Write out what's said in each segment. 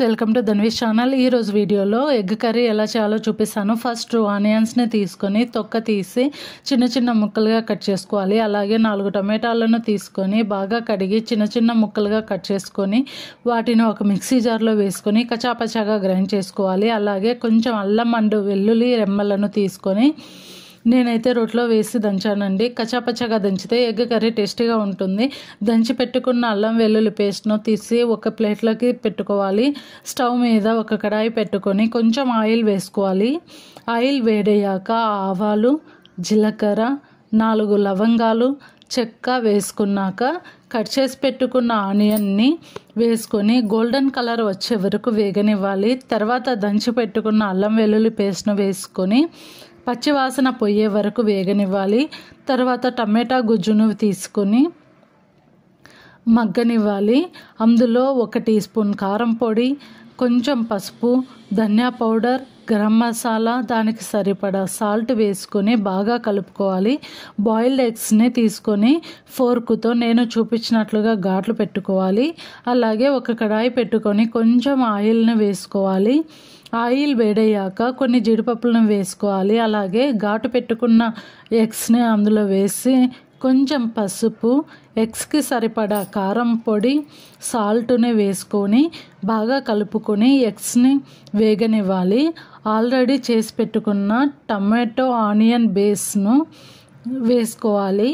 Welcome to ధన్వీస్ channel. ఈ రోజు వీడియోలో ఎగ్ కర్రీ ఎలా చేయాలో చూపిస్తాను. ఫస్ట్ ఆనియన్స్ ని తీసుకొని తొక్క తీసి చిన్న చిన్న ముక్కలుగా కట్ చేసుకోవాలి. అలాగే 4 టమాటాలను తీసుకొని బాగా కడిగి చిన్న చిన్న ముక్కలుగా కట్ చేసుకొని వాటిని ఒక మిక్సీ జార్లో వేసుకొని కచాపచాగా గ్రైండ్ చేసుకోవాలి. అలాగే కొంచెం అల్లం అండ్ వెల్లుల్లి రెమ్మలను తీసుకొని నేనైతే రోట్లో వేసి దంచానండి. కచాపచాగా దంచితే ఎగ్ కర్రీ టేస్టీగా ఉంటుంది. దంచి పెట్టుకున్న అల్లం వెల్లుల్లి పేస్ట్ను తీసి ఒక ప్లేట్లోకి పెట్టుకోవాలి. స్టవ్ మీద ఒక కడాయి పెట్టుకొని కొంచెం ఆయిల్ వేసుకోవాలి. ఆయిల్ వేడయ్యాక ఆవాలు, జీలకర్ర, 4 లవంగాలు, చెక్క వేసుకున్నాక కట్ చేసి పెట్టుకున్న ఆనియన్ని వేసుకొని గోల్డెన్ కలర్ వచ్చే వరకు వేగనివ్వాలి. తర్వాత దంచి పెట్టుకున్న అల్లం వెల్లుల్లి పేస్ట్ను వేసుకొని పచ్చివాసన పోయే వరకు వేగనివ్వాలి. తర్వాత టమాటా గుజ్జును తీసుకొని మగ్గనివ్వాలి. అందులో 1 టీ స్పూన్ కారం పొడి, కొంచెం పసుపు, ధనియా పౌడర్, గరం మసాలా, దానికి సరిపడా సాల్ట్ వేసుకొని బాగా కలుపుకోవాలి. బాయిల్డ్ ఎగ్స్ని తీసుకొని ఫోర్కుతో నేను చూపించినట్లుగా ఘాట్లు పెట్టుకోవాలి. అలాగే ఒక కడాయి పెట్టుకొని కొంచెం ఆయిల్ని వేసుకోవాలి. ఆయిల్ వేడయ్యాక కొన్ని జీడిపప్పులను వేసుకోవాలి. అలాగే ఘాటు పెట్టుకున్న ఎగ్స్ని అందులో వేసి కొంచెం పసుపు, ఎగ్స్కి సరిపడా కారం పొడి, సాల్ట్ని వేసుకొని బాగా కలుపుకొని ఎగ్స్ని వేగనివ్వాలి. ఆల్రెడీ చేసి పెట్టుకున్న టమాటో ఆనియన్ బేస్ను వేసుకోవాలి.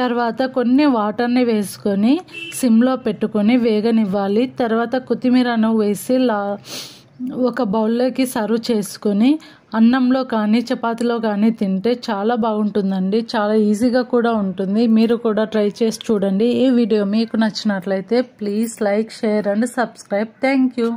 తర్వాత కొన్ని వాటర్ని వేసుకొని సిమ్లో పెట్టుకొని వేగనివ్వాలి. తర్వాత కొత్తిమీరను వేసి ఒక బౌల్లోకి సర్వ్ చేసుకొని అన్నంలో కానీ చపాతీలో కానీ తింటే చాలా బాగుంటుందండి. చాలా ఈజీగా కూడా ఉంటుంది. మీరు కూడా ట్రై చేసి చూడండి. ఈ వీడియో మీకు నచ్చినట్లయితే please like, share and subscribe. Thank you.